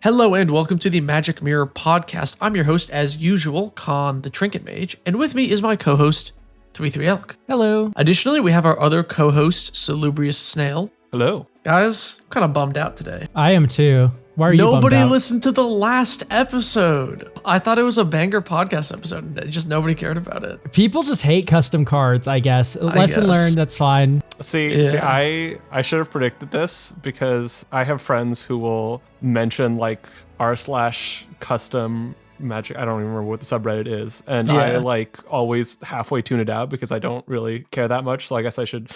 Hello and welcome to the Magic Mirror podcast. I'm your host as usual, Khan the Trinket Mage, and with me is my co-host, 33 Elk. Hello. Additionally, we have our other co-host, Salubrious Snail. Hello. Guys, I'm kind of bummed out today. I am too. Why are you bummed Nobody out? listened to the last episode. I thought it was a banger podcast episode, and just nobody cared about it. People just hate custom cards, I guess. Lesson learned, that's fine. See, I should have predicted this because I have friends who will mention like r/custom magic. I don't even remember what the subreddit is. And I like always halfway tune it out because I don't really care that much. So I guess I should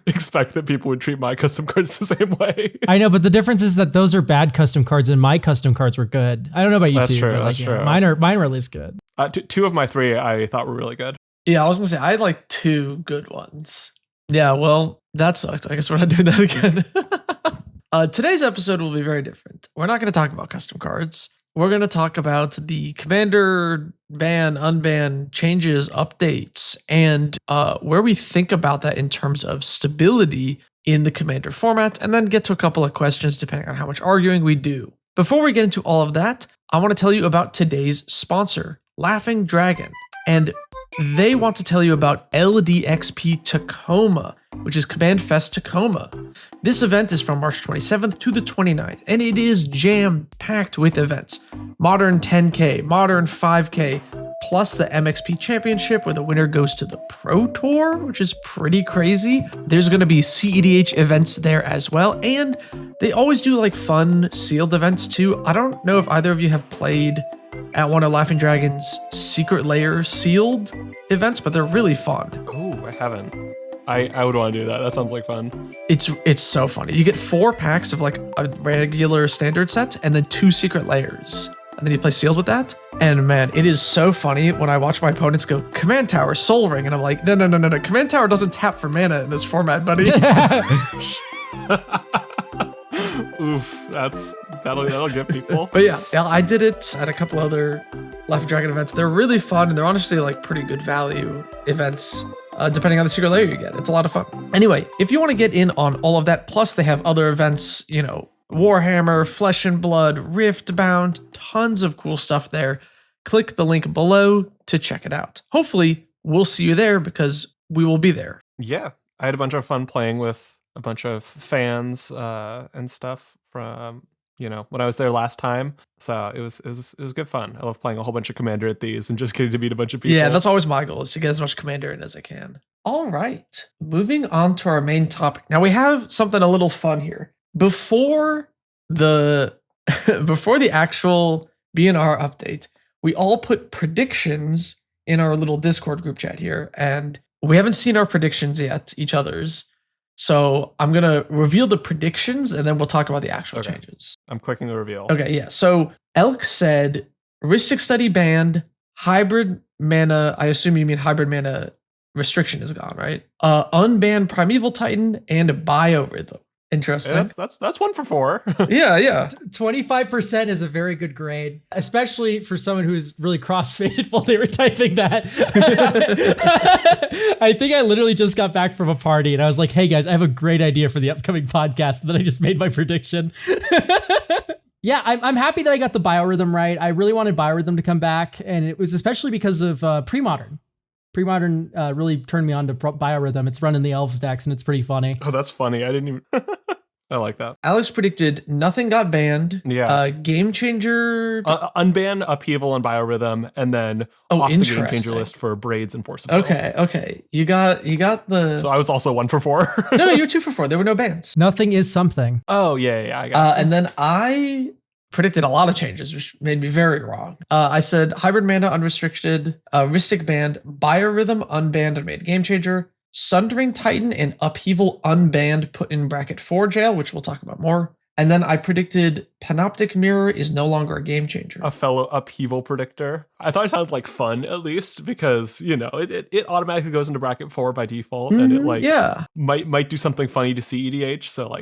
expect that people would treat my custom cards the same way. I know, but the difference is that those are bad custom cards and my custom cards were good. I don't know about you That's two. true, But that's true. Mine were at least good. Two of my three I thought were really good. Yeah, I was going to say, I had like two good ones. Yeah, well, that sucked. I guess we're not doing that again. Today's episode will be very different. We're not going to talk about custom cards. We're going to talk about the commander ban, unban changes, updates, and where we think about that in terms of stability in the commander format, and then get to a couple of questions depending on how much arguing we do. Before we get into all of that, I want to tell you about today's sponsor, Laughing Dragon. And they want to tell you about LDXP Tacoma, which is Command Fest Tacoma. This event is from March 27th to the 29th, and it is jam-packed with events. Modern 10K, Modern 5K, plus the MXP Championship where the winner goes to the Pro Tour, which is pretty crazy. There's going to be CEDH events there as well, and they always do like fun sealed events too. I don't know if either of you have played at one of Laughing Dragon's Secret Lair sealed events, but they're really fun. Oh, I haven't. I would want to do that. That sounds like fun. It's so funny. You get 4 packs of like a regular standard set and then 2 Secret Lairs. And then you play sealed with that. And man, it is so funny when I watch my opponents go, Command Tower, Soul Ring. And I'm like, no. Command Tower doesn't tap for mana in this format, buddy. Oof, that'll get people. But yeah, I did it at a couple other Laughing Dragon events. They're really fun, and they're honestly like pretty good value events, depending on the Secret Lair you get. It's a lot of fun. Anyway, if you want to get in on all of that, plus they have other events, you know, Warhammer, Flesh and Blood, Riftbound, tons of cool stuff there. Click the link below to check it out. Hopefully, we'll see you there because we will be there. Yeah, I had a bunch of fun playing with a bunch of fans and stuff from when I was there last time. So it was good fun. I love playing a whole bunch of Commander at these and just getting to meet a bunch of people. Yeah, that's always my goal, is to get as much Commander in as I can. All right, moving on to our main topic. Now we have something a little fun here. Before the actual BNR update, we all put predictions in our little Discord group chat here, and we haven't seen our predictions yet, each other's. So I'm going to reveal the predictions and then we'll talk about the actual changes. I'm clicking the reveal. Okay, yeah. So Elk said Rhystic Study banned, hybrid mana, I assume you mean hybrid mana restriction is gone, right? Unban Primeval Titan and Biorhythm. Interesting. Yeah, that's 1 for 4. Yeah. 25% is a very good grade, especially for someone who's really crossfaded while they were typing that. I think I literally just got back from a party and I was like, hey guys, I have a great idea for the upcoming podcast. And then I just made my prediction. Yeah, I'm happy that I got the Biorhythm right. I really wanted Biorhythm to come back, and it was especially because of Pre-Modern. Pre-Modern really turned me on to Biorhythm. It's run in the Elves decks, and it's pretty funny. Oh, that's funny. I didn't even... I like that. Alex predicted nothing got banned. Yeah. Game Changer. Unban, Upheaval, and Biorhythm, and then off the Game Changer list for Braids and Force of Will. Okay. You got the... So I was also 1 for 4. No, you were 2 for 4. There were no bans. Nothing is something. Oh, yeah, I got it. And then I predicted a lot of changes, which made me very wrong. I said hybrid mana unrestricted, Rhystic banned, Biorhythm unbanned and made Game Changer, Sundering Titan and Upheaval unbanned, put in bracket 4 jail, which we'll talk about more. And then I predicted Panoptic Mirror is no longer a Game Changer. A fellow Upheaval predictor. I thought it sounded like fun, at least, because, it automatically goes into bracket 4 by default, and it might do something funny to CEDH, so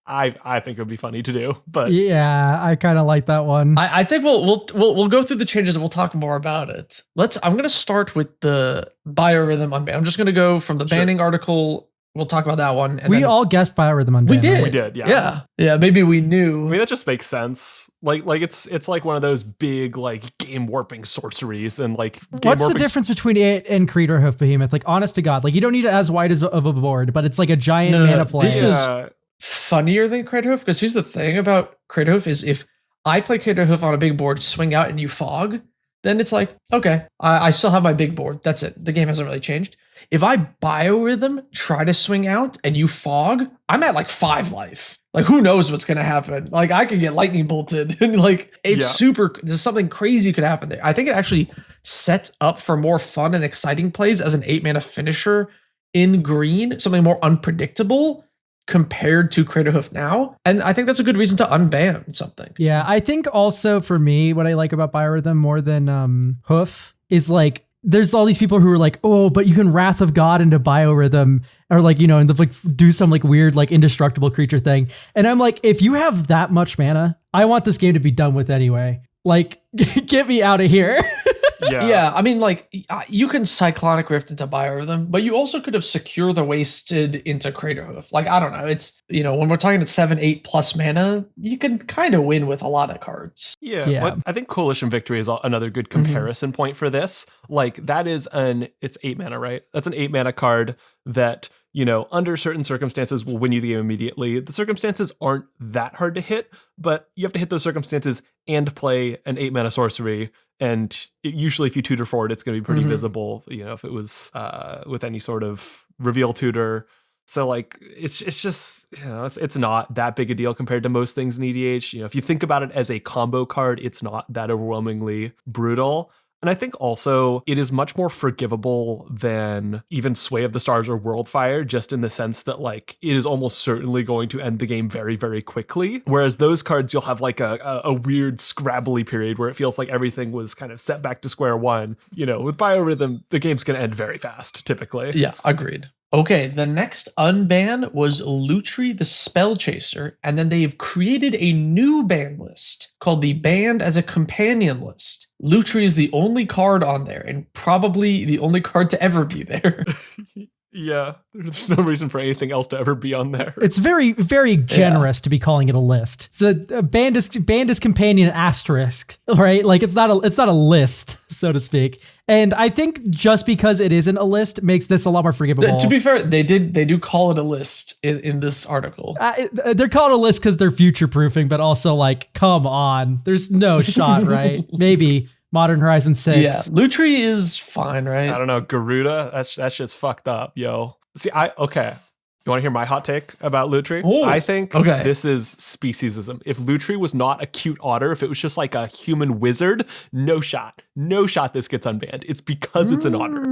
I think it would be funny to do, but yeah, I kind of like that one. I think we'll go through the changes and we'll talk more about it. I'm going to start with the Biorhythm unban. I'm just going to go from the banning article we'll talk about that one. And we then, all guessed Biorhythm unban. we did. We did, yeah. Yeah, maybe we knew. I mean, that just makes sense. Like it's like one of those big like game warping sorceries and like what's the difference between it and Crater Hoof Behemoth? Like, honest to God, like you don't need it as wide as of a board, but it's like a giant mana play. This is funnier than Crater Hoof, because here's the thing about Crater Hoof is if I play Crater Hoof on a big board, swing out and you fog, then it's like, okay, I still have my big board. That's it. The game hasn't really changed. If I Biorhythm, try to swing out, and you fog, I'm at like 5 life. Like, who knows what's going to happen? Like, I could get lightning bolted. And like, it's there's something crazy could happen there. I think it actually sets up for more fun and exciting plays as an 8-mana finisher in green, something more unpredictable compared to Crater Hoof now. And I think that's a good reason to unban something. Yeah, I think also for me, what I like about Biorhythm more than Hoof is like, there's all these people who are like, oh, but you can Wrath of God into Biorhythm, or like, you know, and like do some like weird, like indestructible creature thing. And I'm like, if you have that much mana, I want this game to be done with anyway. Like, get me out of here. Yeah, I mean, like, you can Cyclonic Rift into Biorhythm, but you also could have Secure the Wasted into Crater Hoof. Like, I don't know. It's, you know, when we're talking at 7-8 plus mana, you can kind of win with a lot of cards. Yeah. What, I think Coalition Victory is another good comparison point for this. Like, that is it's 8 mana, right? That's an 8 mana card that, you know, under certain circumstances will win you the game immediately. The circumstances aren't that hard to hit, but you have to hit those circumstances and play an 8 mana sorcery. And usually if you tutor forward, it's going to be pretty visible, you know, if it was with any sort of reveal tutor. So like, it's just, you know, it's not that big a deal compared to most things in EDH. You know, if you think about it as a combo card, it's not that overwhelmingly brutal. And I think also it is much more forgivable than even Sway of the Stars or Worldfire, just in the sense that like it is almost certainly going to end the game very, very quickly. Whereas those cards, you'll have like a weird scrabbly period where it feels like everything was kind of set back to square one. You know, with Biorhythm, the game's going to end very fast, typically. Yeah, agreed. Okay, the next unban was Lutri the Spell Chaser, and then they've created a new ban list called the Banned as a Companion list. Lutri is the only card on there, and probably the only card to ever be there. Yeah, there's no reason for anything else to ever be on there. It's very, very generous to be calling it a list. It's a band is companion asterisk, right? Like it's not a list, so to speak. And I think just because it isn't a list makes this a lot more forgivable. To be fair, they do call it a list in this article. They're called a list because they're future proofing, but also like, come on, there's no shot, right? Maybe Modern Horizon 6. Yeah, Lutri is fine, right? I don't know, Garuda, that shit's fucked up, yo. See, okay. You want to hear my hot take about Lutri? Ooh, I think this is speciesism. If Lutri was not a cute otter, if it was just like a human wizard, no shot this gets unbanned. It's because it's an otter.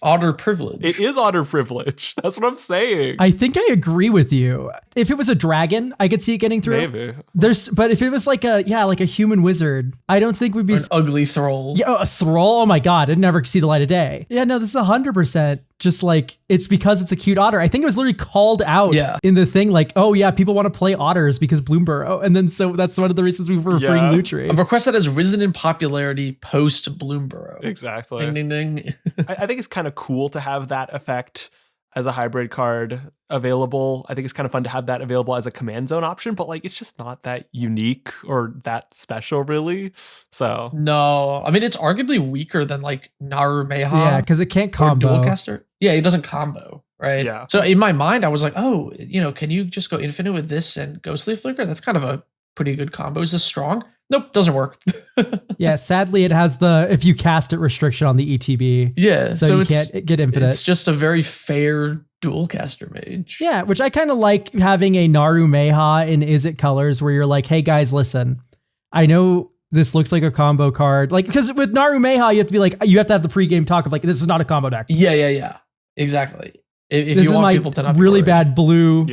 Otter privilege. It is otter privilege. That's what I'm saying. I think I agree with you. If it was a dragon, I could see it getting through. Maybe. But if it was like a human wizard, I don't think we'd be an ugly thrall. Yeah, a thrall. Oh my god, it'd never see the light of day. Yeah, no, this is 100% just like it's because it's a cute otter. I think it was literally called out in the thing, like, oh yeah, people want to play otters because Bloomburrow, and then so that's one of the reasons we were freeing Lutri. A request that has risen in popularity post Bloomburrow. Exactly. Ding ding ding. I think it's kind of cool to have that effect as a hybrid card available. I think it's kind of fun to have that available as a command zone option, but like it's just not that unique or that special really. So no, I mean it's arguably weaker than like Naru Meha. Yeah, because it can't combo. Or Dualcaster. Yeah, it doesn't combo, right? Yeah. So in my mind, I was like, oh, you know, can you just go infinite with this and Ghostly Flicker? That's kind of a pretty good combo. Is this strong? Nope, doesn't work. Yeah, sadly, it has the if you cast it restriction on the ETB. Yeah, so you can't get infinite. It's just a very fair Dualcaster mage. Yeah, which I kind of like having a Naru Meha in Is It Colors where you're like, hey guys, listen, I know this looks like a combo card. Like, because with Naru Meha, you have to be like, you have to have the pregame talk of like, this is not a combo deck. Yeah. Exactly. If this you is want my people to not really be bad blue,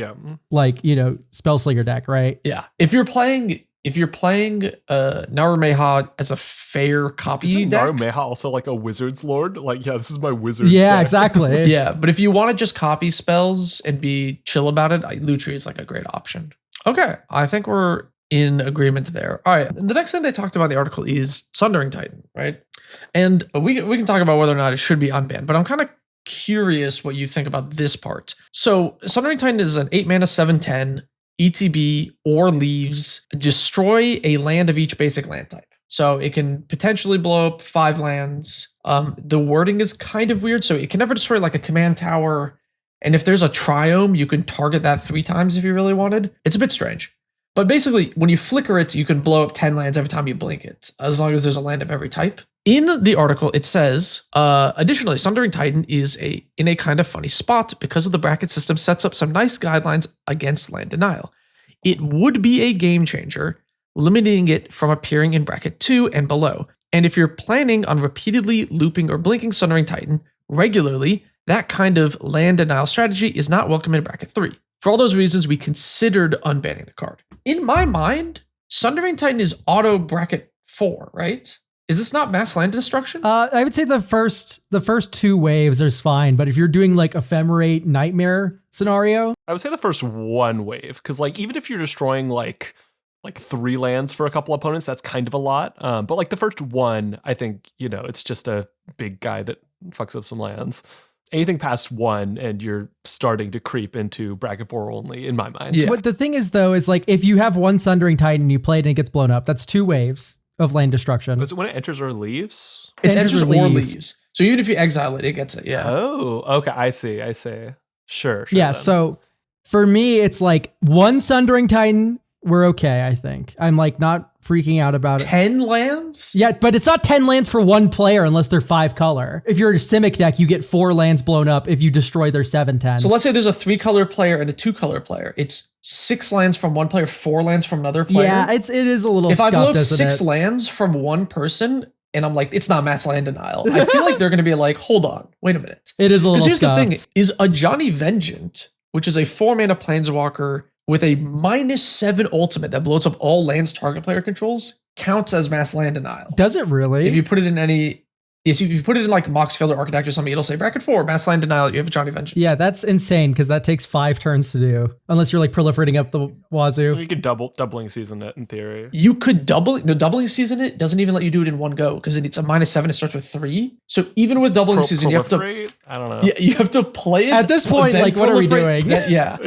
like, you know, Spellslinger deck, right? Yeah. If you're playing Naru Meha as a fair copy Isn't deck, Naru Meha also like a wizard's lord? Like, yeah, this is my wizard's deck. Exactly. Yeah, but if you want to just copy spells and be chill about it, Lutri is like a great option. Okay, I think we're in agreement there. All right, and the next thing they talked about in the article is Sundering Titan, right? And we can talk about whether or not it should be unbanned, but I'm kind of curious what you think about this part. So Sundering Titan is an 8 mana 7/10 ETB or leaves, destroy a land of each basic land type. So it can potentially blow up 5 lands. The wording is kind of weird. So it can never destroy like a command tower. And if there's a triome, you can target that 3 times if you really wanted. It's a bit strange. But basically, when you flicker it, you can blow up 10 lands every time you blink it, as long as there's a land of every type. In the article, it says, additionally, Sundering Titan is in a kind of funny spot because of the bracket system sets up some nice guidelines against land denial. It would be a game changer, limiting it from appearing in bracket 2 and below. And if you're planning on repeatedly looping or blinking Sundering Titan regularly, that kind of land denial strategy is not welcome in bracket 3. For all those reasons, we considered unbanning the card. In my mind, Sundering Titan is auto bracket 4, right? Is this not mass land destruction? I would say the first 2 waves is fine, but if you're doing like Ephemerate Nightmare scenario, I would say the first 1 wave, because like even if you're destroying like 3 lands for a couple opponents, that's kind of a lot. But like the first 1, I think, it's just a big guy that fucks up some lands. Anything past 1 and you're starting to creep into bracket 4 only, in my mind. Yeah. But the thing is though, is like if you have 1 Sundering Titan, you play it and it gets blown up, that's 2 waves of land destruction. Is it when it enters or leaves? It enters or leaves. So even if you exile it, it gets it. Yeah. Oh, okay. I see. Sure. Yeah. Then. So for me, it's like 1 Sundering Titan. We're okay, I think. I'm like not freaking out about 10 lands? Yeah, but it's not 10 lands for 1 player unless they're 5 color. If you're a Simic deck, you get 4 lands blown up if you destroy their 7/10. So let's say there's a 3 color player and a 2 color player. It's 6 lands from 1 player, 4 lands from another player. Yeah, it is a little If I blow up scuffed, 6 lands from 1 person and I'm like, it's not mass land denial, I feel like they're going to be like, hold on, wait a minute. It is a little scuffed. Because here's the thing, is a Johnny Vengeant, which is a 4 mana planeswalker with a -7 ultimate that blows up all lands target player controls, counts as mass land denial. Does it really? If you put it in if you put it in like Moxfield or Architect or something, it'll say bracket 4, mass land denial, you have a Johnny Vengeance. Yeah, that's insane because that takes 5 turns to do. Unless you're like proliferating up the wazoo. You could doubling season it in theory. You could doubling season it doesn't even let you do it in one go because it's a -7, it starts with 3. So even with doubling season, you have to, I don't know. Yeah, you have to play it. At this point, like what are we doing? Yeah.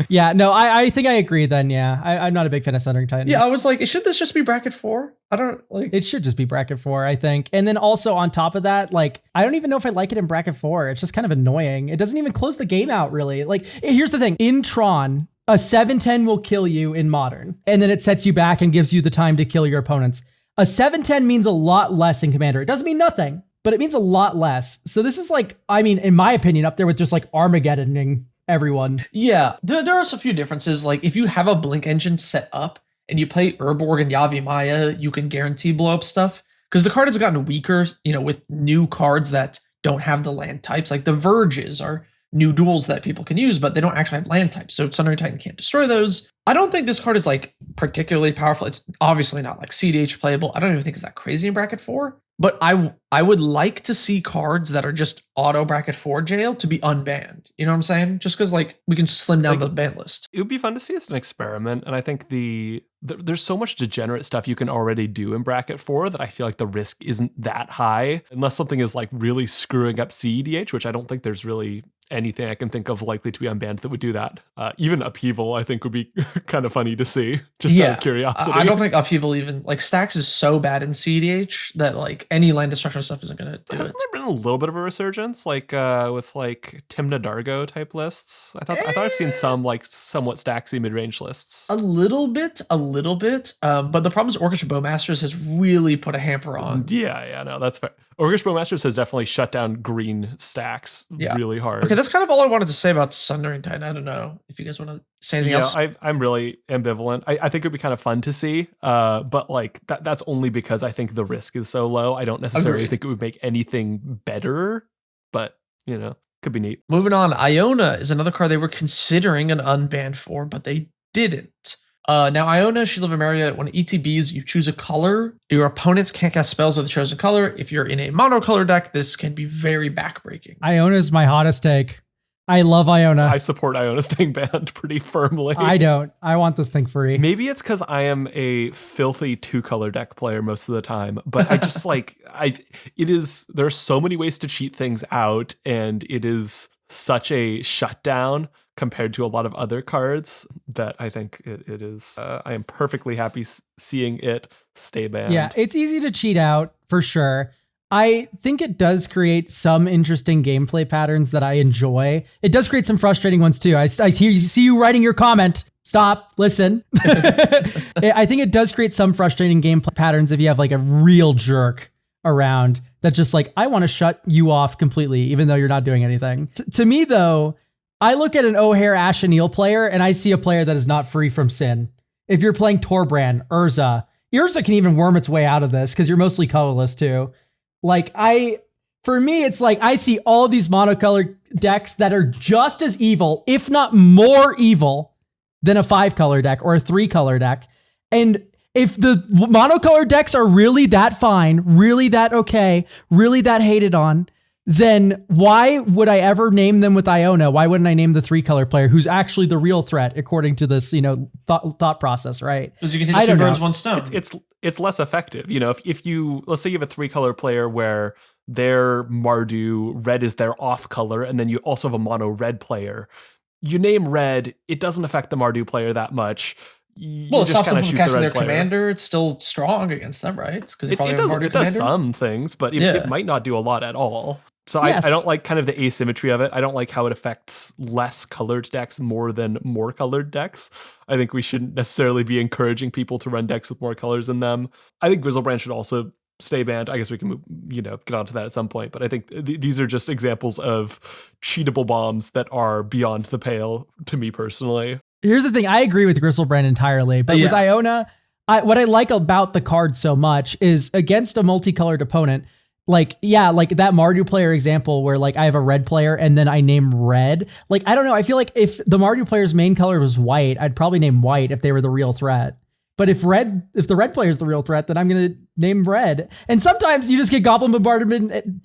Yeah, no, I think I agree then, yeah. I'm not a big fan of Sundering Titan. Yeah, I was like, should this just be bracket 4? I don't like. It should just be bracket 4, I think. And then also on top of that, like, I don't even know if I like it in bracket 4. It's just kind of annoying. It doesn't even close the game out, really. Like, here's the thing. In Tron, a 7/10 will kill you in Modern. And then it sets you back and gives you the time to kill your opponents. A 7/10 means a lot less in Commander. It doesn't mean nothing, but it means a lot less. So this is like, I mean, in my opinion, up there with just like Armageddoning everyone. Yeah, there are a few differences. Like, if you have a Blink engine set up, and you play Urborg and Yavi Maya, you can guarantee blow up stuff. Because the card has gotten weaker, with new cards that don't have the land types. Like the Verges are new duels that people can use, but they don't actually have land types. So Sundering Titan can't destroy those. I don't think this card is like particularly powerful. It's obviously not like CDH playable. I don't even think it's that crazy in bracket 4. But I would like to see cards that are just auto bracket 4 jail to be unbanned. You know what I'm saying? Just because like we can slim down the ban list. It would be fun to see as an experiment. And I think there's so much degenerate stuff you can already do in bracket 4 that I feel like the risk isn't that high unless something is like really screwing up CEDH, which I don't think there's really anything I can think of likely to be unbanned that would do that. Even Upheaval, I think, would be kind of funny to see, just out of curiosity. I don't think Upheaval even, like, Stacks is so bad in CDH that, like, any land destruction stuff isn't going to do Hasn't there been a little bit of a resurgence, like, with, like, Timna Dargo type lists? I thought I've seen some, like, somewhat Stacksy mid-range lists. A little bit. But the problem is Orcish Bowmasters has really put a hamper on. Yeah, no, that's fair. Orcish Bowmasters has definitely shut down green stacks really hard. Okay, that's kind of all I wanted to say about Sundering Titan. I don't know if you guys want to say anything else. I'm really ambivalent. I think it'd be kind of fun to see, but like that's only because I think the risk is so low. I don't necessarily think it would make anything better, but could be neat. Moving on, Iona is another card they were considering an unbanned for, but they didn't. Now, Iona, Shield of Emeria, when ETBs, you choose a color. Your opponents can't cast spells of the chosen color. If you're in a monocolor deck, this can be very backbreaking. Iona's my hottest take. I love Iona. I support Iona staying banned pretty firmly. I don't. I want this thing free. Maybe it's because I am a filthy 2-color deck player most of the time, but I just there are so many ways to cheat things out, and it is such a shutdown compared to a lot of other cards that I think it is. I am perfectly happy seeing it stay banned. Yeah, it's easy to cheat out for sure. I think it does create some interesting gameplay patterns that I enjoy. It does create some frustrating ones too. I see you writing your comment. Stop, listen. I think it does create some frustrating gameplay patterns if you have like a real jerk around that just like, I want to shut you off completely, even though you're not doing anything. To me though, I look at an O'Hare Ashenil player and I see a player that is not free from sin. If you're playing Torbrand, Urza can even worm its way out of this because you're mostly colorless too. Like for me, it's like I see all these monocolored decks that are just as evil, if not more evil than a 5-color deck or a 3-color deck. And if the monocolored decks are really that fine, really that okay, really that hated on, then why would I ever name them with Iona? Why wouldn't I name the 3-color player who's actually the real threat according to this, thought process, right? Because you can hit 2 birds, 1 stone. It's less effective. If you, let's say you have a 3-color player where their Mardu, red is their off color, and then you also have a mono red player. You name red, it doesn't affect the Mardu player that much. Well, it stops them from casting their commander. It's still strong against them, right? Because it does some things, but it might not do a lot at all. So yes. I don't like kind of the asymmetry of it. I don't like how it affects less colored decks more than more colored decks. I think we shouldn't necessarily be encouraging people to run decks with more colors in them. I think Gristlebrand should also stay banned. I guess we can move, get onto that at some point. But I think these are just examples of cheatable bombs that are beyond the pale to me personally. Here's the thing. I agree with Gristlebrand entirely. But with Iona, what I like about the card so much is against a multicolored opponent, like that Mardu player example where like I have a red player and then I name red. Like, I don't know. I feel like if the Mardu player's main color was white, I'd probably name white if they were the real threat. But if the red player is the real threat, then I'm going to name red. And sometimes you just get Goblin Bombardment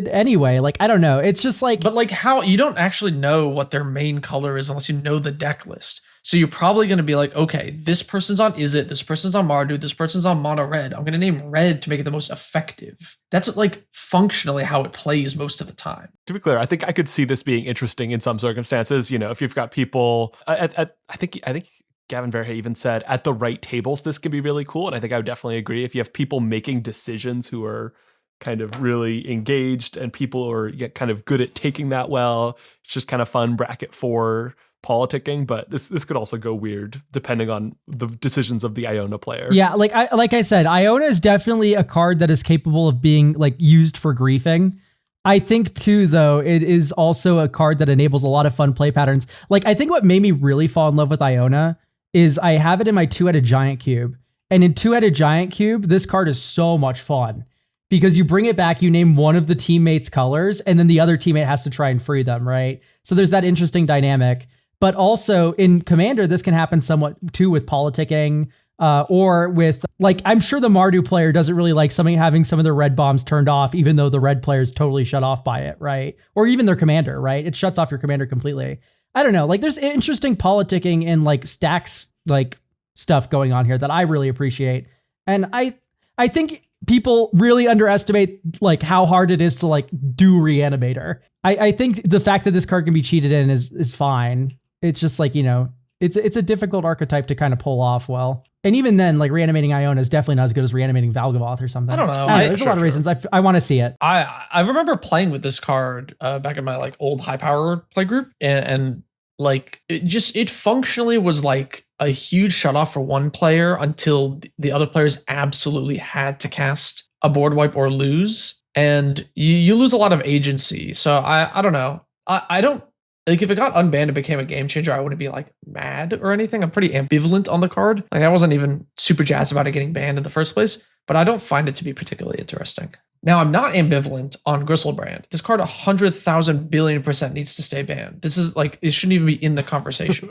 anyway. Like, I don't know. It's just like... But like how... You don't actually know what their main color is unless you know the deck list. So you're probably going to be like, okay, this person's on Izzet, this person's on Mardu, this person's on Mono Red. I'm going to name red to make it the most effective. That's like functionally how it plays most of the time. To be clear, I think I could see this being interesting in some circumstances. If you've got people... I think Gavin Verhey even said at the right tables, this could be really cool. And I think I would definitely agree. If you have people making decisions who are kind of really engaged and people who are kind of good at taking that well, it's just kind of fun bracket for politicking. But this could also go weird depending on the decisions of the Iona player. Yeah, like I said, Iona is definitely a card that is capable of being like used for griefing. I think too, though, it is also a card that enables a lot of fun play patterns. Like, I think what made me really fall in love with Iona is I have it in my 2-headed giant cube. And in 2-headed giant cube, this card is so much fun because you bring it back, you name one of the teammates' colors, and then the other teammate has to try and free them, right? So there's that interesting dynamic. But also in Commander, this can happen somewhat too with politicking or with, like, I'm sure the Mardu player doesn't really like having some of their red bombs turned off, even though the red player is totally shut off by it, right? Or even their commander, right? It shuts off your commander completely. I don't know, like there's interesting politicking and like stacks like stuff going on here that I really appreciate. And I think people really underestimate like how hard it is to like do Reanimator. I think the fact that this card can be cheated in is fine. It's just like, it's a difficult archetype to kind of pull off well. And even then, like reanimating Iona is definitely not as good as reanimating Valgavoth or something. I don't know. There's a lot of reasons I want to see it. I remember playing with this card back in my like old high power play group, and like it functionally was like a huge shutoff for one player until the other players absolutely had to cast a board wipe or lose, and you lose a lot of agency. So I don't know. I don't. Like, if it got unbanned and became a game changer, I wouldn't be, like, mad or anything. I'm pretty ambivalent on the card. Like, I wasn't even super jazzed about it getting banned in the first place, but I don't find it to be particularly interesting. Now, I'm not ambivalent on Gristlebrand. This card 100,000 billion% needs to stay banned. This is, like, it shouldn't even be in the conversation.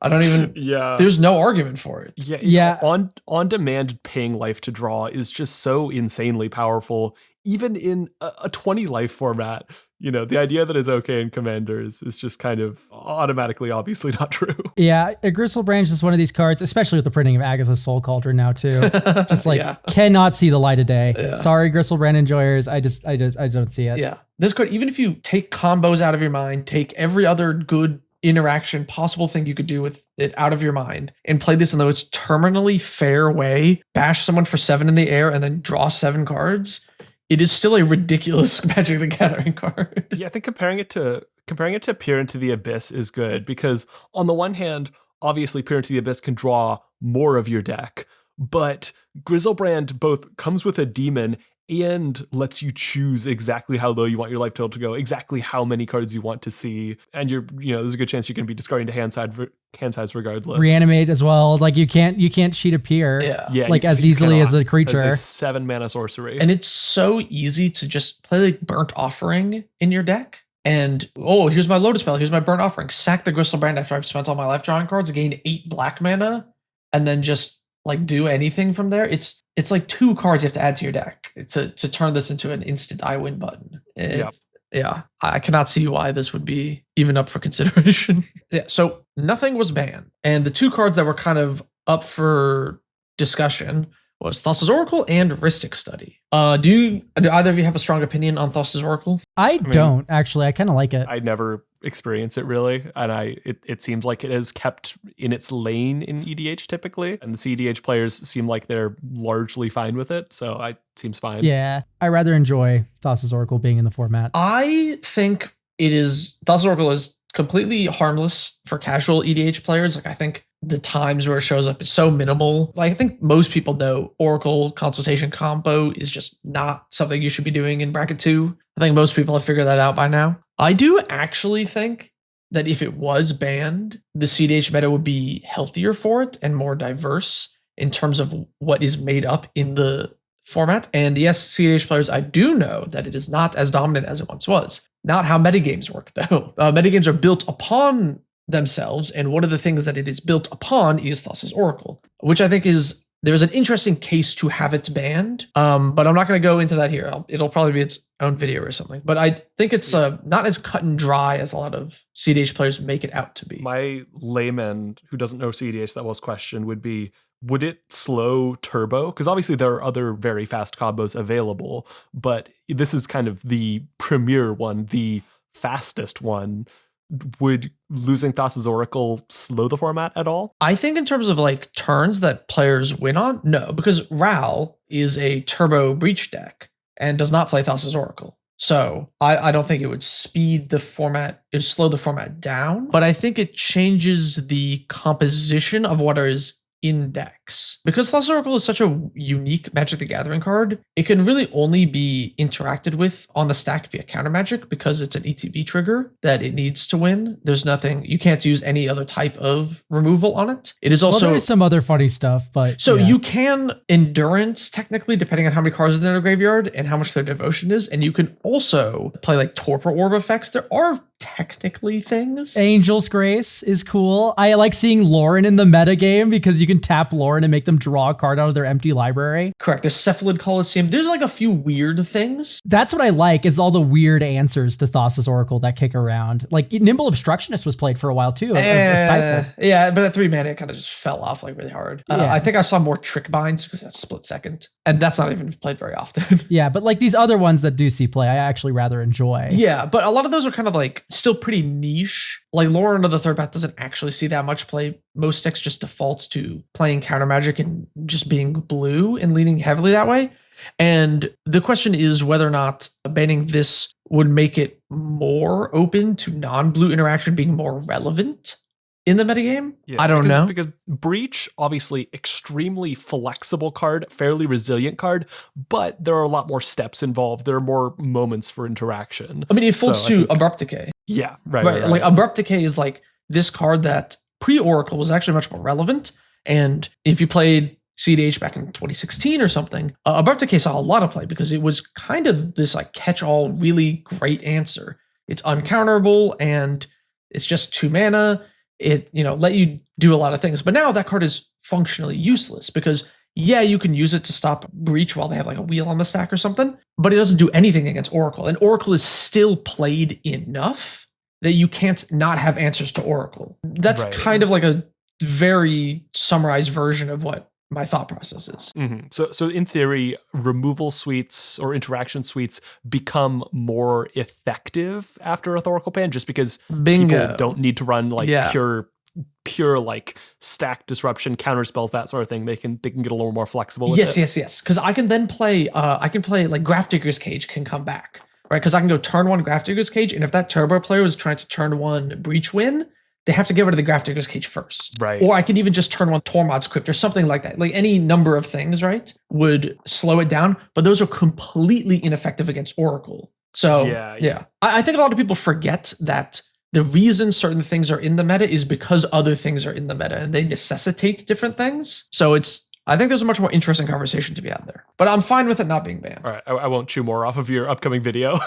I don't even... Yeah. There's no argument for it. Yeah. On-demand paying life to draw is just so insanely powerful, even in a 20 life format. the idea that it's okay in Commanders is just kind of automatically obviously not true. Yeah, Gristlebrand is just one of these cards, especially with the printing of Agatha's Soul Cauldron now too. Just cannot see the light of day. Yeah. Sorry, Gristlebrand enjoyers. I don't see it. Yeah. This card, even if you take combos out of your mind, take every other good interaction, possible thing you could do with it out of your mind, and play this in the most terminally fair way, bash someone for 7 in the air and then draw 7 cards, it is still a ridiculous Magic the Gathering card. Yeah, I think comparing it to Peer into the Abyss is good, because on the one hand, obviously Peer into the Abyss can draw more of your deck, but Gristlebrand both comes with a demon and lets you choose exactly how low you want your life total to go, exactly how many cards you want to see, and there's a good chance you can be discarding to hand size regardless. Reanimate as well. Like you can't cheat a Peer. Yeah. Like as easily as a creature. As a 7 mana sorcery. And it's so easy to just play like Burnt Offering in your deck. And here's my Lotus Spell, here's my Burnt Offering. Sack the Gristlebrand after I've spent all my life drawing cards, gain 8 black mana, and then just like do anything from there. It's like 2 cards you have to add to your deck to turn this into an instant I win button. Yeah, I cannot see why this would be even up for consideration. Yeah, so nothing was banned. And the 2 cards that were kind of up for discussion was Thassa's Oracle and Rhystic Study. Do either of you have a strong opinion on Thassa's Oracle? I don't, actually. I kind of like it. I never experience it really, and it seems like it is kept in its lane in EDH typically, and the CEDH players seem like they're largely fine with it, so it seems fine. Yeah, I rather enjoy Thassa's Oracle being in the format. I think Thassa's Oracle is completely harmless for casual EDH players. Like I think the times where it shows up is so minimal. Like I think most people know Oracle Consultation combo is just not something you should be doing in bracket 2. I think most people have figured that out by now. I do actually think that if it was banned, the CEDH meta would be healthier for it and more diverse in terms of what is made up in the format. And yes, CEDH players, I do know that it is not as dominant as it once was. Not how metagames work, though. Metagames are built upon themselves, and one of the things that it is built upon is Thassa's Oracle, which I think there's an interesting case to have it banned, but I'm not going to go into that here. It'll probably be its own video or something. But I think it's not as cut and dry as a lot of CEDH players make it out to be. My layman who doesn't know CEDH that was question would be, would it slow turbo? Because obviously there are other very fast combos available, but this is kind of the premier one, the fastest one. Would losing Thassa's Oracle slow the format at all? I think in terms of like turns that players win on, no, because Ral is a turbo breach deck and does not play Thassa's Oracle. So I don't think it would speed the format, it would slow the format down, but I think it changes the composition of what is in decks. Because Thassa's Oracle is such a unique Magic the Gathering card, it can really only be interacted with on the stack via counter magic because it's an ETB trigger that it needs to win. There's nothing, you can't use any other type of removal on it. It is also... Well, there is some other funny stuff, but... So you can endurance, technically, depending on how many cards are in their graveyard and how much their devotion is, and you can also play like Torpor Orb effects. There are technically things. Angel's Grace is cool. I like seeing Lauren in the metagame because you can tap Lauren and make them draw a card out of their empty library. Correct. There's Cephalid Coliseum. There's like a few weird things. That's what I like, is all the weird answers to Thassa's Oracle that kick around. Like Nimble Obstructionist was played for a while too. Yeah, but at 3 mana it kind of just fell off like really hard. I think I saw more Trick Binds because that's split second. And that's not even played very often. Yeah, but like these other ones that do see play, I actually rather enjoy. Yeah, but a lot of those are kind of like still pretty niche. Like Lauren of the Third Path doesn't actually see that much play. Most decks just defaults to playing counter magic and just being blue and leaning heavily that way. And the question is whether or not banning this would make it more open to non-blue interaction being more relevant in the metagame. Yeah, I don't know. Because Breach, obviously extremely flexible card, fairly resilient card, but there are a lot more steps involved. There are more moments for interaction. I mean, it folds to Abrupt Decay. Yeah, right. Like Abrupt Decay is like this card that pre-Oracle was actually much more relevant. And if you played CEDH back in 2016 or something, Abrupt Decay saw a lot of play because it was kind of this like catch-all really great answer. It's uncounterable and it's just 2 mana. It, let you do a lot of things. But now that card is functionally useless because yeah, you can use it to stop Breach while they have like a wheel on the stack or something, but it doesn't do anything against Oracle. And Oracle is still played enough that you can't not have answers to Oracle. That's kind of like a very summarized version of what my thought process is. So in theory, removal suites or interaction suites become more effective after a Oracle ban, just because people don't need to run like pure like stack disruption, counter spells, that sort of thing. They can get a little more flexible with it. Yes. Because I can then play like Grafdigger's Cage can come back, right? Because I can go turn 1 Grafdigger's Cage, and if that turbo player was trying to turn 1 Breach win, they have to get rid of the Grafdigger's Cage first. Right. Or I can even just turn 1 Tormod's Crypt or something like that. Like any number of things, right, would slow it down, but those are completely ineffective against Oracle. So yeah. I think a lot of people forget that the reason certain things are in the meta is because other things are in the meta and they necessitate different things. So I think there's a much more interesting conversation to be had there. But I'm fine with it not being banned. All right, I won't chew more off of your upcoming video.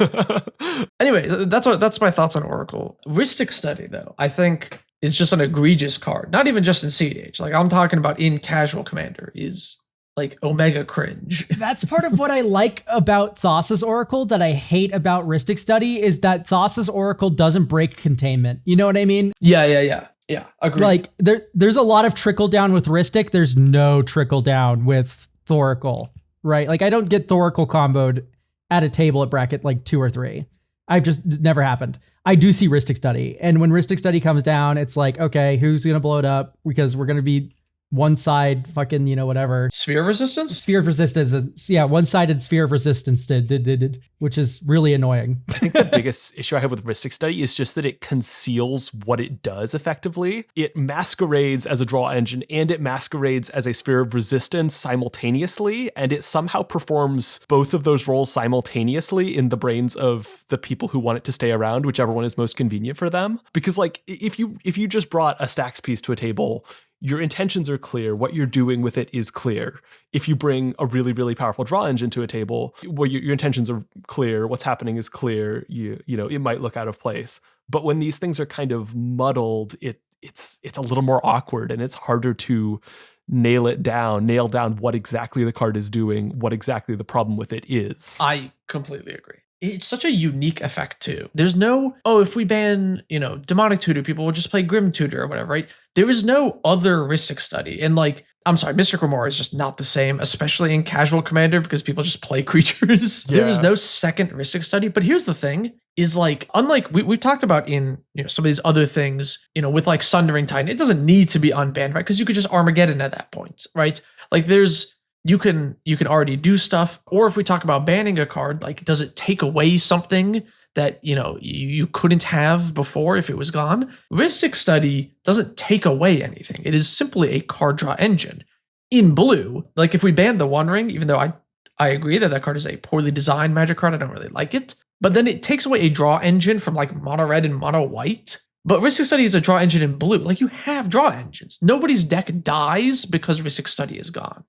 Anyway, that's my thoughts on Oracle. Rhystic Study, though, I think is just an egregious card. Not even just in CDH. Like I'm talking about in Casual Commander is like omega cringe. That's part of what I like about Thassa's Oracle that I hate about Rhystic Study is that Thassa's Oracle doesn't break containment. You know what I mean? Yeah. Yeah, agreed. Like there's a lot of trickle down with Rhystic. There's no trickle down with Thoracle, right? Like I don't get Thoracle comboed at a table at bracket like 2 or 3. I've just never happened. I do see Rhystic Study. And when Rhystic Study comes down, it's like, okay, who's going to blow it up? Because we're going to be one side fucking, whatever. Sphere of Resistance? Sphere of Resistance. Yeah, one-sided Sphere of Resistance did, which is really annoying. I think the biggest issue I have with Rhystic Study is just that it conceals what it does effectively. It masquerades as a draw engine and it masquerades as a Sphere of Resistance simultaneously, and it somehow performs both of those roles simultaneously in the brains of the people who want it to stay around, whichever one is most convenient for them. Because like if you just brought a stacks piece to a table, your intentions are clear. What you're doing with it is clear. If you bring a really, really powerful draw engine to a table where your intentions are clear, what's happening is clear, you know, it might look out of place. But when these things are kind of muddled, it's a little more awkward and it's harder to nail down what exactly the card is doing, what exactly the problem with it is. I completely agree. It's such a unique effect too. There's no, if we ban, Demonic Tutor, people will just play Grim Tutor or whatever, right? There is no other Rhystic Study. And like, I'm sorry, Mystic Remora is just not the same, especially in Casual Commander because people just play creatures. Yeah. There is no second Rhystic Study. But here's the thing, is like, unlike we've talked about in some of these other things, with like Sundering Titan, it doesn't need to be unbanned, right? Because you could just Armageddon at that point, right? Like you can already do stuff. Or if we talk about banning a card, like does it take away something that you couldn't have before if it was gone? Rhystic Study doesn't take away anything. It is simply a card draw engine. In blue, like if we ban the One Ring, even though I agree that card is a poorly designed Magic card, I don't really like it. But then it takes away a draw engine from like mono red and mono white. But Rhystic Study is a draw engine in blue. Like you have draw engines. Nobody's deck dies because Rhystic Study is gone,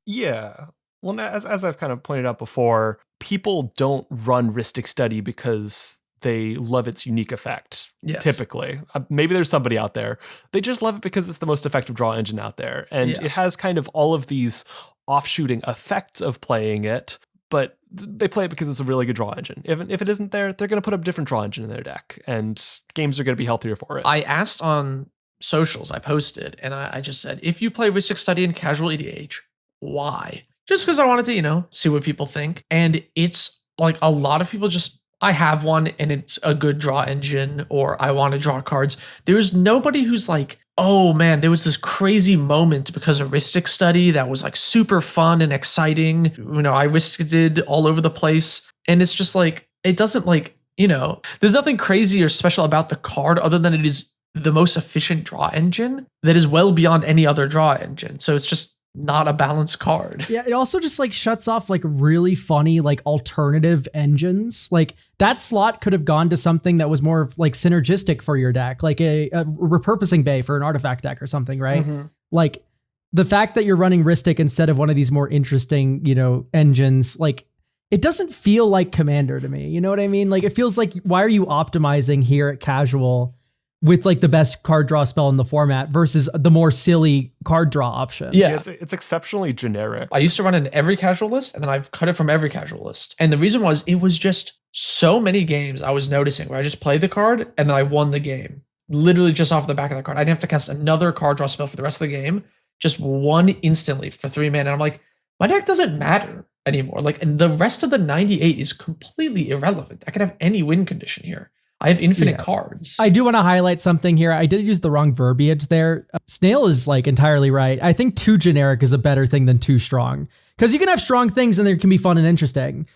Yeah. Well, as I've kind of pointed out before, people don't run Rhystic Study because they love its unique effect. Yes. Typically. Maybe there's somebody out there. They just love it because it's the most effective draw engine out there. And it has kind of all of these offshooting effects of playing it, but they play it because it's a really good draw engine. If it isn't there, they're going to put a different draw engine in their deck, and games are going to be healthier for it. I asked on socials, I posted, and I just said, if you play Rhystic Study in Casual EDH, why? Just because I wanted to, see what people think. And it's like a lot of people just, I have one and it's a good draw engine, or I want to draw cards. There's nobody who's like, oh man, there was this crazy moment because of Rhystic Study that was like super fun and exciting. I Rhysticed all over the place. And it's just like, it doesn't like, there's nothing crazy or special about the card other than it is the most efficient draw engine that is well beyond any other draw engine. So it's just not a balanced card. Yeah, it also just like shuts off like really funny like alternative engines. Like that slot could have gone to something that was more like synergistic for your deck, like a repurposing bay for an artifact deck or something, right? Mm-hmm. Like the fact that you're running Rhystic instead of one of these more interesting, engines, like it doesn't feel like Commander to me. You know what I mean? Like it feels like, why are you optimizing here at Casual with like the best card draw spell in the format versus the more silly card draw option. Yeah. It's exceptionally generic. I used to run it in every casual list, and then I've cut it from every casual list. And the reason was it was just so many games I was noticing where I just played the card and then I won the game. Literally just off the back of the card. I didn't have to cast another card draw spell for the rest of the game. Just won instantly for 3 mana. And I'm like, my deck doesn't matter anymore. Like, and the rest of the 98 is completely irrelevant. I could have any win condition here. I have infinite cards. I do want to highlight something here. I did use the wrong verbiage there. Snail is like entirely right. I think too generic is a better thing than too strong. Because you can have strong things and they can be fun and interesting.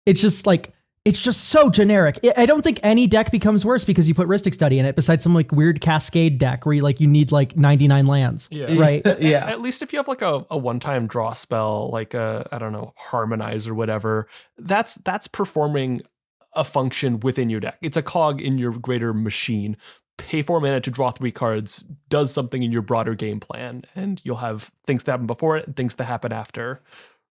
It's just like, it's just so generic. I don't think any deck becomes worse because you put Rhystic Study in it, besides some like weird Cascade deck where you need like 99 lands. Yeah. Right? Yeah. At least if you have like a one-time draw spell, like I don't know, Harmonize or whatever, that's performing a function within your deck. It's a cog in your greater machine. Pay 4 mana to draw 3 cards, does something in your broader game plan, and you'll have things that happen before it and things that happen after.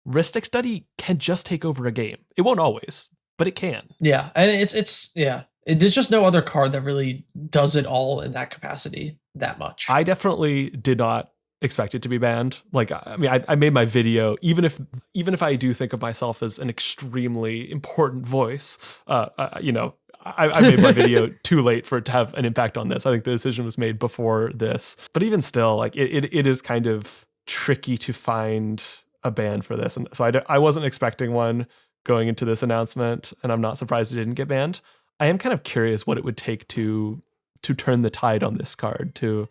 Rhystic Study can just take over a game. It won't always, but it can. Yeah, and there's just no other card that really does it all in that capacity that much. I definitely did not expect it to be banned. Like, I mean, I made my video, even if I do think of myself as an extremely important voice, I made my video too late for it to have an impact on this. I think the decision was made before this, but even still, like it is kind of tricky to find a ban for this. And so I wasn't expecting one going into this announcement, and I'm not surprised it didn't get banned. I am kind of curious what it would take to turn the tide on this card to,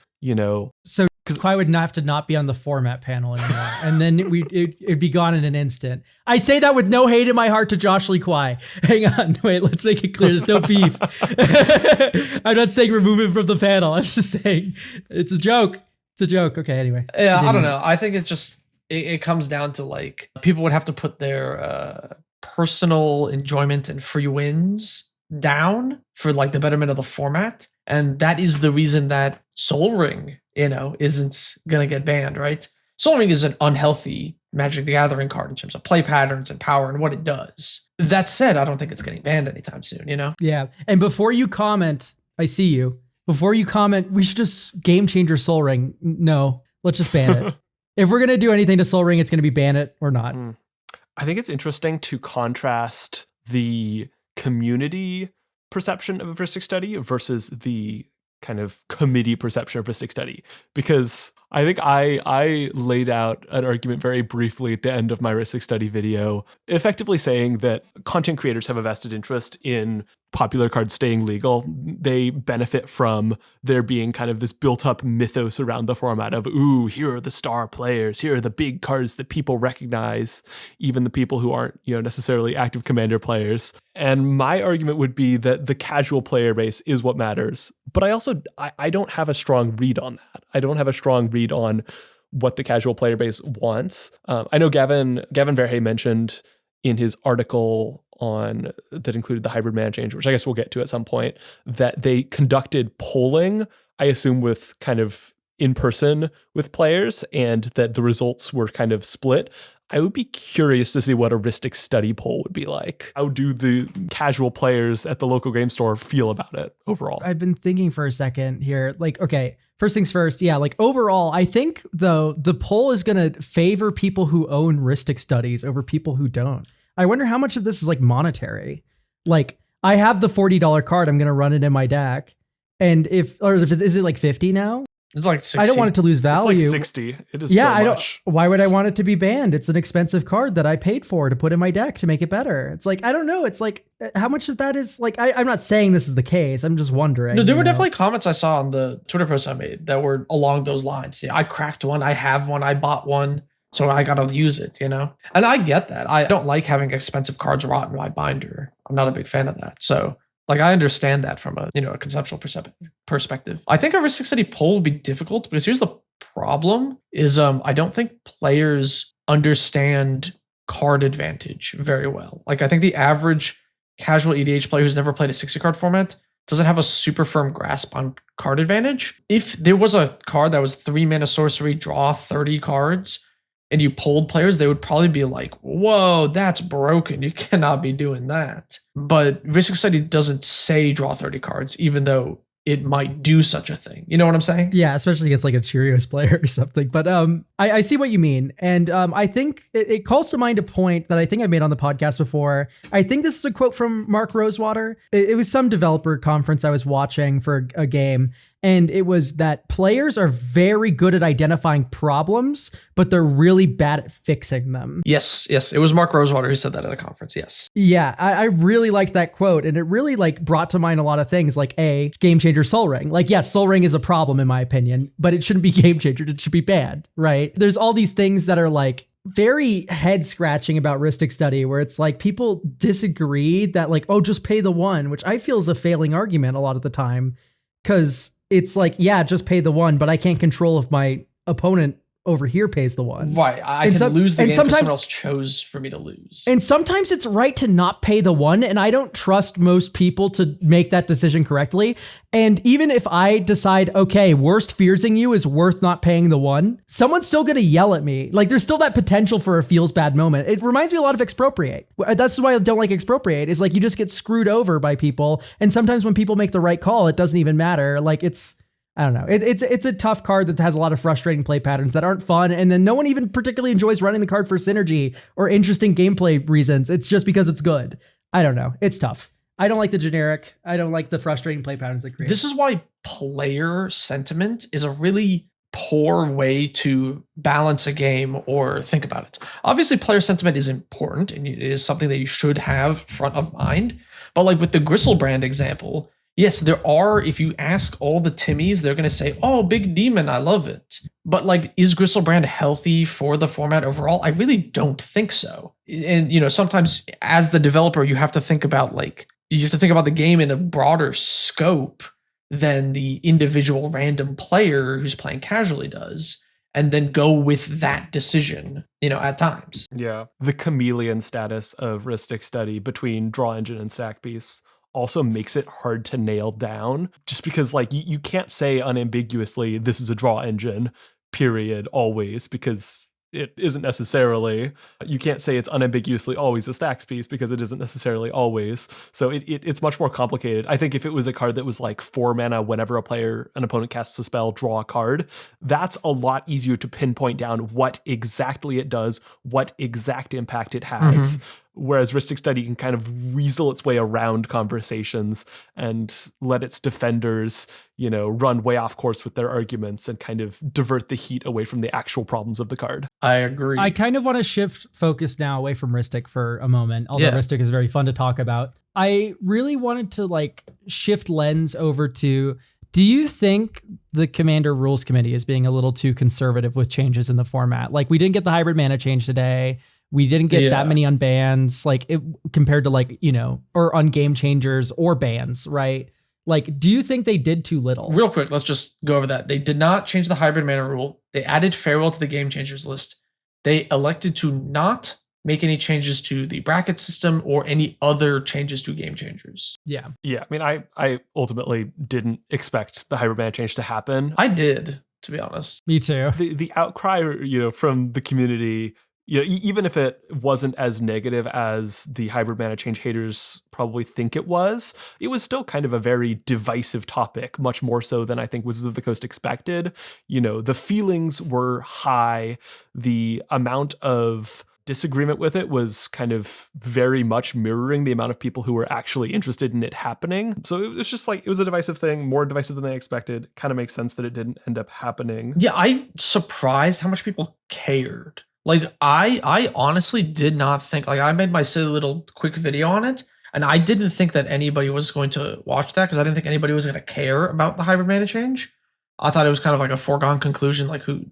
So Kwai would have to not be on the format panel anymore, and then it'd be gone in an instant. I say that with no hate in my heart to Josh Lee Kwai. Hang on, wait, let's make it clear. There's no beef. I'm not saying remove him from the panel. I'm just saying it's a joke. It's a joke. Okay, anyway. Yeah, I don't know. I think it's just, it comes down to like, people would have to put their personal enjoyment and free wins down for like the betterment of the format. And that is the reason that Sol Ring, isn't going to get banned, right? Sol Ring is an unhealthy Magic the Gathering card in terms of play patterns and power and what it does. That said, I don't think it's getting banned anytime soon, Yeah. And before you comment, I see you. Before you comment, we should just game changer Sol Ring. No, let's just ban it. If we're going to do anything to Sol Ring, it's going to be ban it or not. I think it's interesting to contrast the community perception of a Rhystic Study versus the kind of committee perception of Rhystic Study, because I think I laid out an argument very briefly at the end of my Rhystic Study video, effectively saying that content creators have a vested interest in popular cards staying legal. They benefit from there being kind of this built-up mythos around the format of, ooh, here are the star players, here are the big cards that people recognize, even the people who aren't, necessarily active Commander players. And my argument would be that the casual player base is what matters. But I don't have a strong read on that. I don't have a strong read on what the casual player base wants. I know Gavin Verhey mentioned in his article that included the hybrid mana change, which I guess we'll get to at some point, that they conducted polling, I assume with kind of in person with players, and that the results were kind of split. I would be curious to see what a Rhystic Study poll would be like. How do the casual players at the local game store feel about it overall? I've been thinking for a second here. Like, okay, first things first. Yeah, like overall, I think though the poll is going to favor people who own Rhystic Studies over people who don't. I wonder how much of this is like monetary. Like, I have the $40 card. I'm going to run it in my deck. And is it like 50 now? It's like 60. I don't want it to lose value. It's like 60. It is so much. Why would I want it to be banned? It's an expensive card that I paid for to put in my deck to make it better. It's like, I don't know. It's like, how much of that is like, I'm not saying this is the case. I'm just wondering. No, there were definitely comments I saw on the Twitter post I made that were along those lines. Yeah, I cracked one. I have one. I bought one. So I got to use it, And I get that. I don't like having expensive cards rot in my binder. I'm not a big fan of that. So like, I understand that from a, a conceptual perspective. I think a Rhystic Study poll would be difficult because here's the problem is I don't think players understand card advantage very well. Like, I think the average casual EDH player who's never played a 60 card format doesn't have a super firm grasp on card advantage. If there was a card that was 3 mana sorcery, draw 30 cards, and you polled players, they would probably be like, whoa, that's broken. You cannot be doing that. But Rhystic Study doesn't say draw 30 cards, even though it might do such a thing. You know what I'm saying? Yeah, especially against like a Cheerios player or something. But I see what you mean. And I think it calls to mind a point that I think I made on the podcast before. I think this is a quote from Mark Rosewater. It was some developer conference I was watching for a game. And it was that players are very good at identifying problems, but they're really bad at fixing them. Yes. It was Mark Rosewater who said that at a conference. Yes. Yeah, I really liked that quote. And it really like brought to mind a lot of things like Game Changer Soul Ring. Like, yes, Soul Ring is a problem in my opinion, but it shouldn't be game changer. It should be bad, right? There's all these things that are like very head scratching about Rhystic Study where it's like people disagree that like, oh, just pay the one, which I feel is a failing argument a lot of the time. Cause it's like, yeah, just pay the one, but I can't control if my opponent over here pays the one. Right. I can lose the game because someone else chose for me to lose. And sometimes it's right to not pay the one. And I don't trust most people to make that decision correctly. And even if I decide, okay, worst fearsing you is worth not paying the one, someone's still going to yell at me. Like there's still that potential for a feels bad moment. It reminds me a lot of Expropriate. That's why I don't like Expropriate is like you just get screwed over by people. And sometimes when people make the right call, it doesn't even matter. Like I don't know. It's a tough card that has a lot of frustrating play patterns that aren't fun. And then no one even particularly enjoys running the card for synergy or interesting gameplay reasons. It's just because it's good. I don't know. It's tough. I don't like the generic. I don't like the frustrating play patterns it creates. This is why player sentiment is a really poor way to balance a game or think about it. Obviously, player sentiment is important and it is something that you should have front of mind. But like with the Gristlebrand example, yes, there are, if you ask all the Timmies, they're going to say, oh, Big Demon, I love it. But like, is Gristlebrand healthy for the format overall? I really don't think so. And, you know, sometimes as the developer, you have to think about the game in a broader scope than the individual random player who's playing casually does, and then go with that decision, you know, at times. Yeah. The chameleon status of Rhystic Study between draw engine and stack piece also makes it hard to nail down just because like you can't say unambiguously this is a draw engine period always because it isn't necessarily. You can't say it's unambiguously always a stacks piece because it isn't necessarily always. So it's much more complicated. I think if it was a card that was like 4 mana whenever an opponent casts a spell, draw a card, that's a lot easier to pinpoint down what exactly it does, what exact impact it has. Mm-hmm. Whereas Rhystic Study can kind of weasel its way around conversations and let its defenders, you know, run way off course with their arguments and kind of divert the heat away from the actual problems of the card. I agree. I kind of want to shift focus now away from Rhystic for a moment, although Rhystic is very fun to talk about. I really wanted to like shift lens over to, do you think the Commander Rules Committee is being a little too conservative with changes in the format? Like we didn't get the hybrid mana change today. We didn't get that many unbans, like compared to like, you know, or ungame changers or bans, right? Like, do you think they did too little? Real quick, let's just go over that. They did not change the hybrid mana rule. They added Farewell to the game changers list. They elected to not make any changes to the bracket system or any other changes to game changers. Yeah. Yeah. I mean, I ultimately didn't expect the hybrid mana change to happen. I did, to be honest. Me too. The outcry, you know, from the community, you know, even if it wasn't as negative as the hybrid mana change haters probably think it was still kind of a very divisive topic, much more so than I think Wizards of the Coast expected. You know, the feelings were high. The amount of disagreement with it was kind of very much mirroring the amount of people who were actually interested in it happening. So it was just like, it was a divisive thing, more divisive than I expected. Kind of makes sense that it didn't end up happening. Yeah, I'm surprised how much people cared. Like, I honestly did not think, like, I made my silly little quick video on it, and I didn't think that anybody was going to watch that because I didn't think anybody was going to care about the hybrid mana change. I thought it was kind of like a foregone conclusion, like who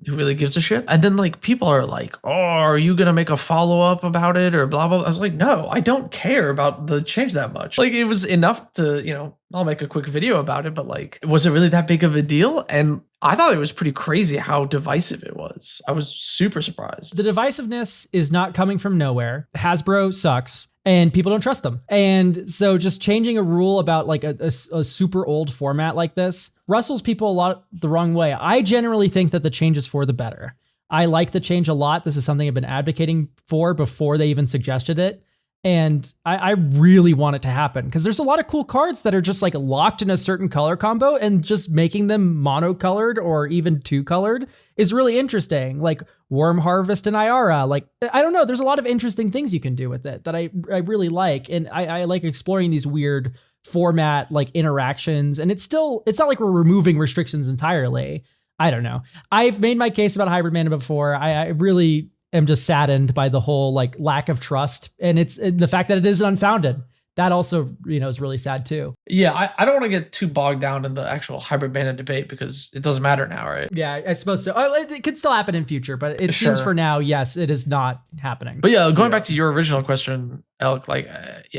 really gives a shit? And then like people are like, oh, are you going to make a follow-up about it or blah, blah, blah. I was like, no, I don't care about the change that much. Like it was enough to, you know, I'll make a quick video about it, but like, was it really that big of a deal? And I thought it was pretty crazy how divisive it was. I was super surprised. The divisiveness is not coming from nowhere. Hasbro sucks. And people don't trust them. And so just changing a rule about like a super old format like this rustles people a lot the wrong way. I generally think that the change is for the better. I like the change a lot. This is something I've been advocating for before they even suggested it. And I really want it to happen because there's a lot of cool cards that are just like locked in a certain color combo, and just making them monocolored or even two-colored is really interesting. Like Worm Harvest and Iara. Like, I don't know. There's a lot of interesting things you can do with it that I really like. And I like exploring these weird format like interactions. And it's not like we're removing restrictions entirely. I don't know. I've made my case about hybrid mana before. I really am just saddened by the whole like lack of trust, and it's the fact that it is unfounded. That also, is really sad too. Yeah, I don't want to get too bogged down in the actual hybrid mana debate because it doesn't matter now, right? Yeah, I suppose so. It could still happen in future, but it seems for now, yes, it is not happening. But yeah, going back to your original question, Elk, like,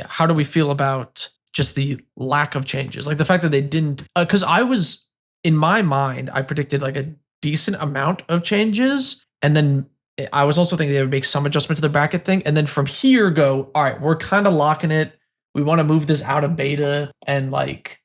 how do we feel about just the lack of changes? Like the fact that they didn't, because in my mind, I predicted like a decent amount of changes, and then I was also thinking they would make some adjustment to the bracket thing. And then from here go, all right, we're kind of locking it. We want to move this out of beta and like,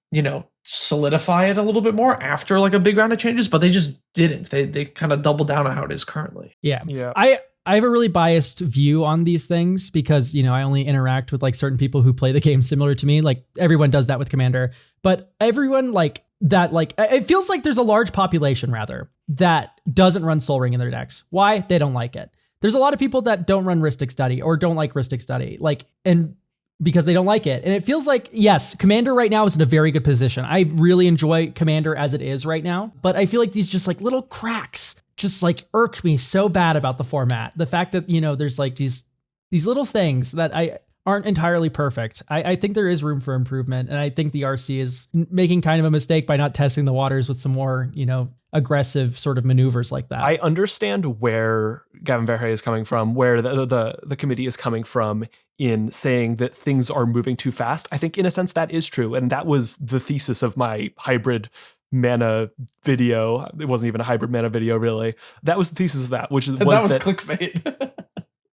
solidify it a little bit more after like a big round of changes, but they just didn't. They kind of doubled down on how it is currently. Yeah. I have a really biased view on these things because, I only interact with like certain people who play the game similar to me. Like everyone does that with Commander, but everyone like that, like it feels like there's a large population rather that doesn't run Soul Ring in their decks. Why? They don't like it. There's a lot of people that don't run Rhystic Study or don't like Rhystic Study, and because they don't like it. And it feels like, yes, Commander right now is in a very good position. I really enjoy Commander as it is right now, but I feel like these just like little cracks just like irk me so bad about the format. The fact that, there's like these little things that aren't entirely perfect. I think there is room for improvement. And I think the RC is making kind of a mistake by not testing the waters with some more, aggressive sort of maneuvers like that. I understand where Gavin Verhey is coming from, where the committee is coming from in saying that things are moving too fast. I think in a sense that is true. And that was the thesis of my hybrid mana video. It wasn't even a hybrid mana video, really. That was the thesis of that, which was that clickbait.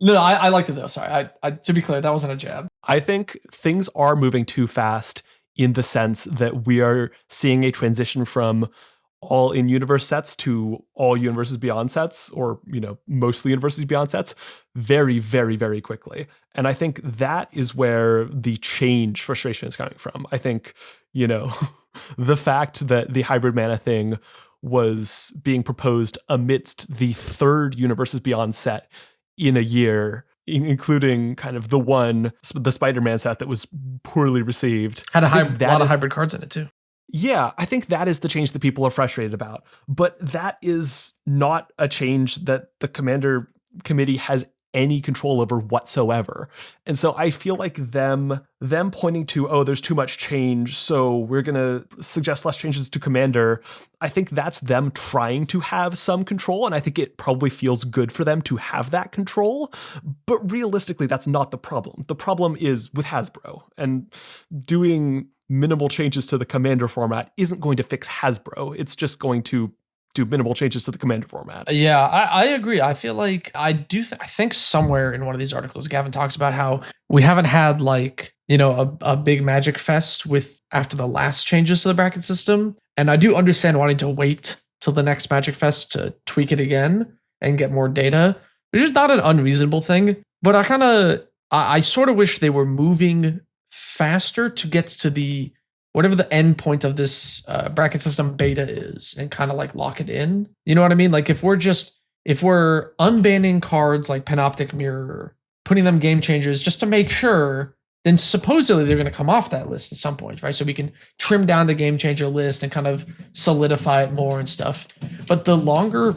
No, I liked it though. Sorry. I to be clear, that wasn't a jab. I think things are moving too fast in the sense that we are seeing a transition from all in universe sets to all universes beyond sets, or, mostly universes beyond sets very, very, very quickly. And I think that is where the change frustration is coming from. I think, the fact that the hybrid mana thing was being proposed amidst the third universes beyond set in a year, including kind of the Spider-Man set that was poorly received. Had a lot of hybrid cards in it too. Yeah, I think that is the change that people are frustrated about. But that is not a change that the Commander Committee has any control over whatsoever. And so I feel like them pointing to, oh, there's too much change, so we're going to suggest less changes to Commander. I think that's them trying to have some control, and I think it probably feels good for them to have that control. But realistically, that's not the problem. The problem is with Hasbro, and doing minimal changes to the Commander format isn't going to fix Hasbro. It's just going to do minimal changes to the Commander format. Yeah, I agree. I feel like I think somewhere in one of these articles, Gavin talks about how we haven't had like, a big Magic Fest after the last changes to the bracket system. And I do understand wanting to wait till the next Magic Fest to tweak it again and get more data, which is not an unreasonable thing. But I sort of wish they were moving faster to get to whatever the end point of this bracket system beta is, and kind of like lock it in. You know what I mean? Like if we're unbanning cards like Panoptic Mirror, putting them game changers just to make sure, then supposedly they're going to come off that list at some point, right? So we can trim down the game changer list and kind of solidify it more and stuff. But the longer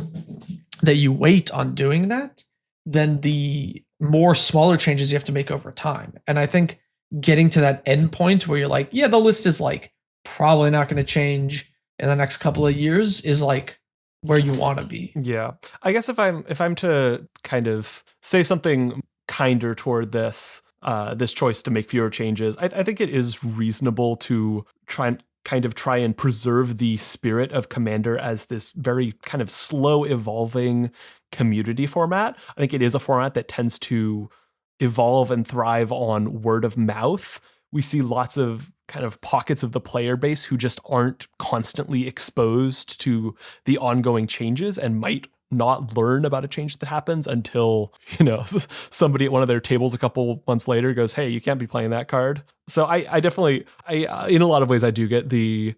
that you wait on doing that, then the more smaller changes you have to make over time. And I think getting to that end point where you're like, yeah, the list is like probably not going to change in the next couple of years is like where you want to be. Yeah. I guess if I'm to kind of say something kinder toward this choice to make fewer changes, I think it is reasonable to try and preserve the spirit of Commander as this very kind of slow evolving community format. I think it is a format that tends to evolve and thrive on word of mouth. We see lots of kind of pockets of the player base who just aren't constantly exposed to the ongoing changes and might not learn about a change that happens until, somebody at one of their tables a couple months later goes, hey, you can't be playing that card. So I definitely, in a lot of ways, I do get the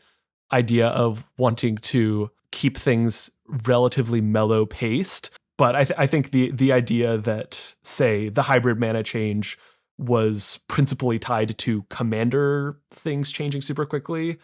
idea of wanting to keep things relatively mellow paced. But I think the idea that, say, the hybrid mana change was principally tied to commander things changing super quickly,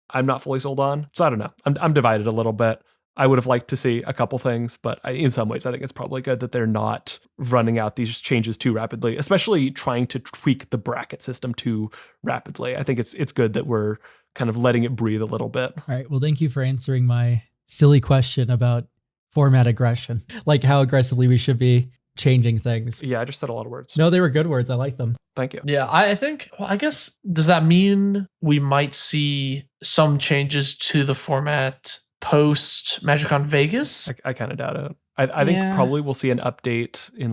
I'm not fully sold on. So I don't know. I'm divided a little bit. I would have liked to see a couple things, but in some ways, I think it's probably good that they're not running out these changes too rapidly, especially trying to tweak the bracket system too rapidly. I think it's good that we're kind of letting it breathe a little bit. All right. Well, thank you for answering my silly question about format aggression, like how aggressively we should be changing things. Yeah, I just said a lot of words. No, they were good words. I like them. Thank you. Yeah, I think, I guess, does that mean we might see some changes to the format post Magic on Vegas? I kind of doubt it. I think probably we'll see an update in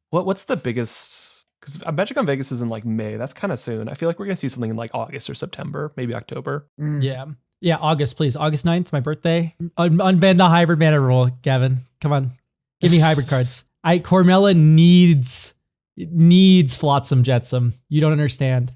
what's the biggest, because Magic on Vegas is in May. That's kind of soon. I feel like we're going to see something in August or September, maybe October. Yeah, August, please. August 9th, my birthday. Unban the hybrid mana rule, Gavin. Come on. Give me hybrid cards. Cormella needs Flotsam Jetsam. You don't understand.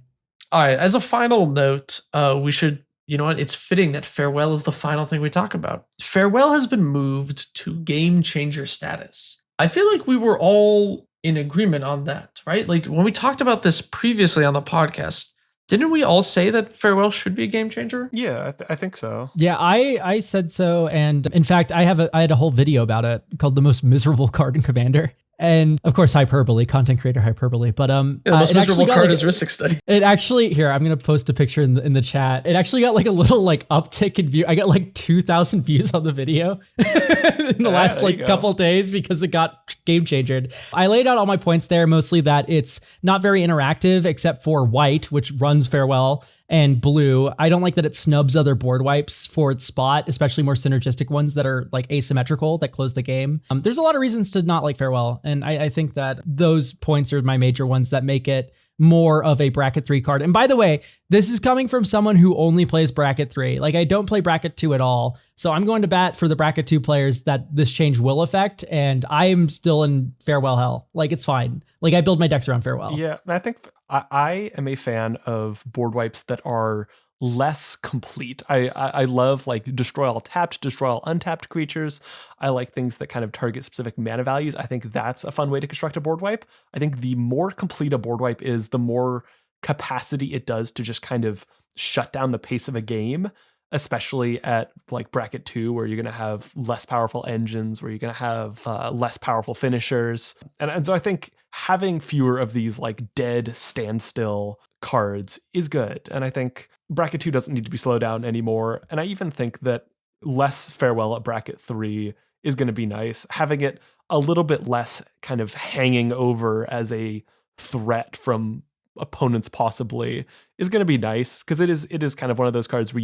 All right. As a final note, we should, you know what? It's fitting that Farewell is the final thing we talk about. Farewell has been moved to game changer status. I feel like we were all in agreement on that, right? Like when we talked about this previously on the podcast, didn't we all say that Farewell should be a game changer? Yeah, I think so. Yeah, I said so. And in fact, I had a whole video about it called The Most Miserable Card in Commander. And of course, hyperbole, content creator hyperbole. But the most miserable card is Rhystic Study. It actually, here, I'm going to post a picture in the chat. It actually got a little uptick in view. I got 2,000 views on the video in the last couple days because it got game changered. I laid out all my points there, mostly that it's not very interactive except for white, which runs Farewell, and blue. I don't like that it snubs other board wipes for its spot, especially more synergistic ones that are asymmetrical that close the game. There's a lot of reasons to not like Farewell, and I think that those points are my major ones that make it more of a bracket 3 card. And by the way, this is coming from someone who only plays bracket 3. I don't play bracket 2 at all. So I'm going to bat for the bracket 2 players that this change will affect, and I am still in Farewell hell. It's fine. I build my decks around Farewell. Yeah, I think I am a fan of board wipes that are less complete. I love destroy all tapped, destroy all untapped creatures. I like things that kind of target specific mana values. I think that's a fun way to construct a board wipe. I think the more complete a board wipe is, the more capacity it does to just kind of shut down the pace of a game, especially at bracket 2, where you're going to have less powerful engines, where you're going to have less powerful finishers. And so I think having fewer of these dead standstill cards is good. And I think bracket 2 doesn't need to be slowed down anymore. And I even think that less Farewell at bracket 3 is going to be nice. Having it a little bit less kind of hanging over as a threat from opponents possibly is going to be nice, because it is kind of one of those cards where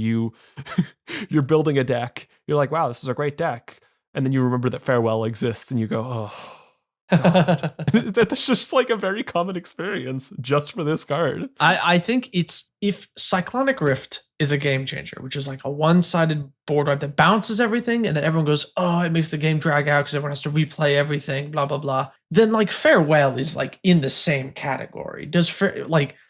you're building a deck, you're like, wow, this is a great deck, and then you remember that Farewell exists and you go, oh God. That's just a very common experience just for this card. I think if Cyclonic Rift is a game changer, which is a one-sided board wipe that bounces everything, and then everyone goes, oh, it makes the game drag out because everyone has to replay everything, blah blah blah, then Farewell is in the same category.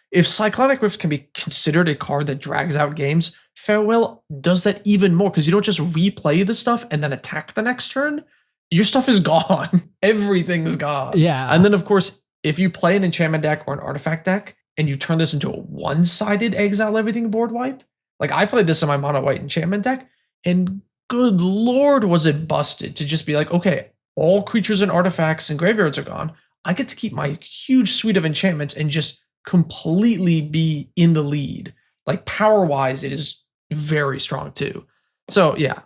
If Cyclonic Rift can be considered a card that drags out games, Farewell does that even more, because you don't just replay the stuff and then attack the next turn. Your stuff is gone. Everything's gone. Yeah. And then, of course, if you play an enchantment deck or an artifact deck and you turn this into a one-sided exile everything board wipe, I played this in my mono white enchantment deck, and good lord was it busted to just be okay, all creatures and artifacts and graveyards are gone. I get to keep my huge suite of enchantments and just completely be in the lead. Power-wise, it is very strong too. So yeah,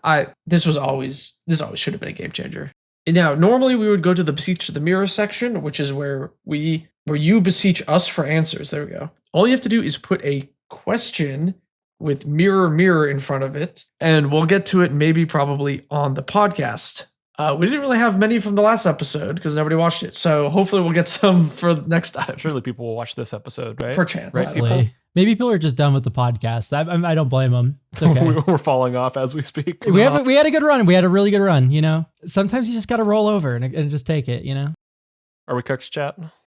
this always should have been a game changer. And now, normally we would go to the Beseech the Mirror section, which is where you beseech us for answers. There we go. All you have to do is put a question with mirror in front of it, and we'll get to it probably on the podcast. We didn't really have many from the last episode because nobody watched it. So hopefully we'll get some for next time. Surely people will watch this episode, right? Perchance. Right, people? Maybe people are just done with the podcast. I don't blame them. It's okay. We're falling off as we speak. We had a good run. We had a really good run, you know? Sometimes you just got to roll over and just take it, you know? Are we cooked, chat?